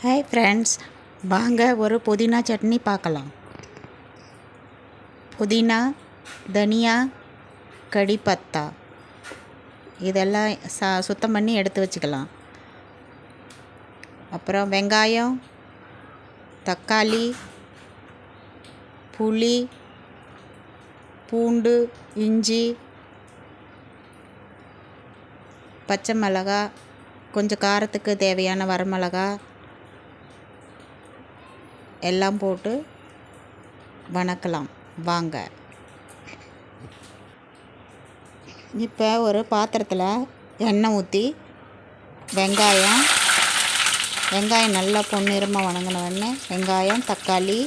Hi friends, வாங்க ஒரு புதினா சட்னி பார்க்கலாம். புதினா, தனியா, கடி பத்தா இதெல்லாம் சுத்தம் பண்ணி எடுத்து வச்சுக்கலாம். அப்புறம் வெங்காயம், தக்காளி, புளி, பூண்டு, இஞ்சி, பச்சை மிளகா, கொஞ்சம் காரத்துக்கு தேவையான வரமிளகா எல்லாம் போட்டு வணக்கலாம். வாங்க. இப்போ ஒரு பாத்திரத்தில் எண்ணெய் ஊற்றி வெங்காயம் நல்லா பொன்னிறமாக வணங்கின வெங்காயம், தக்காளி,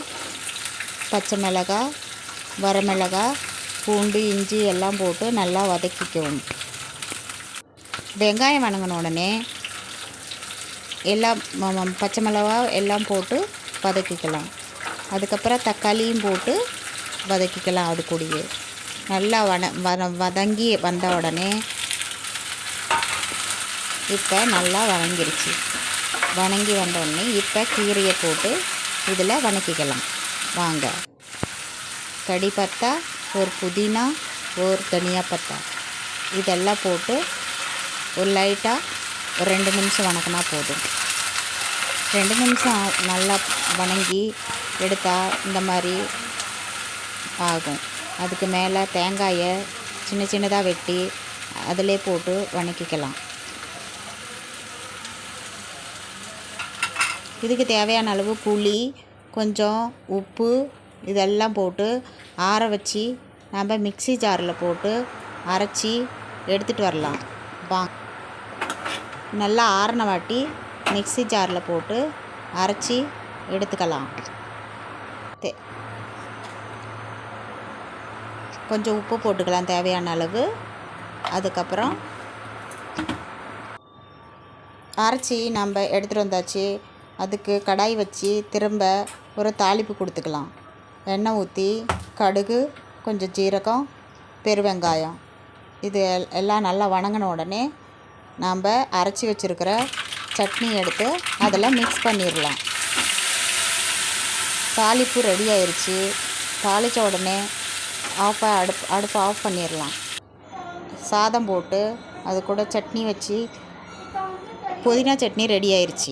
பச்சை மிளகாய், வரமிளகாய், பூண்டு, இஞ்சி எல்லாம் போட்டு நல்லா வதக்கிக்குவோம். வெங்காயம் வணங்கின உடனே எல்லாம் பச்சை மிளகாய் எல்லாம் போட்டு வதக்கிக்கலாம். அதுக்கப்புறம் தக்காளியும் போட்டு வதக்கிக்கலாம். அது கூடயே நல்லா வதங்கி வந்த உடனே இப்போ நல்லா வணங்கி வந்த உடனே இப்போ கீரையை போட்டு இதில் வதக்கிக்கலாம். வாங்க. கடி பத்தா, ஒரு புதினா, ஒரு தனியா பத்தா இதெல்லாம் போட்டு ஒரு லைட்டாக ஒரு 2 நிமிஷம் வணக்கினா போதும். 2 நிமிஷம் நல்லா வணங்கி எடுத்தால் இந்த மாதிரி ஆகும். அதுக்கு மேலே தேங்காயை சின்னதாக வெட்டி அதிலே போட்டு வணக்கிக்கலாம். இதுக்கு தேவையான அளவு புளி, கொஞ்சம் உப்பு இதெல்லாம் போட்டு ஆற வச்சு நம்ம மிக்ஸி ஜாரில் போட்டு அரைச்சி எடுத்துகிட்டு வரலாம். நல்லா ஆறின வாட்டி மிக்ஸி ஜாரில் போட்டு அரைச்சி எடுத்துக்கலாம். கொஞ்சம் உப்பு போட்டுக்கலாம் தேவையான அளவு. அதுக்கப்புறம் அரைச்சி நம்ம எடுத்துகிட்டு வந்தாச்சு. அதுக்கு கடாய் வச்சு திரும்ப ஒரு தாளிப்பு கொடுத்துக்கலாம். எண்ணெய் ஊற்றி கடுகு, கொஞ்சம் ஜீரகம், பெருவெங்காயம் இது எல்லாம் நல்லா வணங்கின உடனே நாம் அரைச்சி வச்சுருக்கிற சட்னி எடுத்து அதில் மிக்ஸ் பண்ணிடலாம். தாளிப்பு ரெடி ஆயிடுச்சு. தாளித்த உடனே அடுப்பை ஆஃப் பண்ணிடலாம். சாதம் போட்டு அது கூட சட்னி வச்சு புதினா சட்னி ரெடி ஆயிடுச்சு.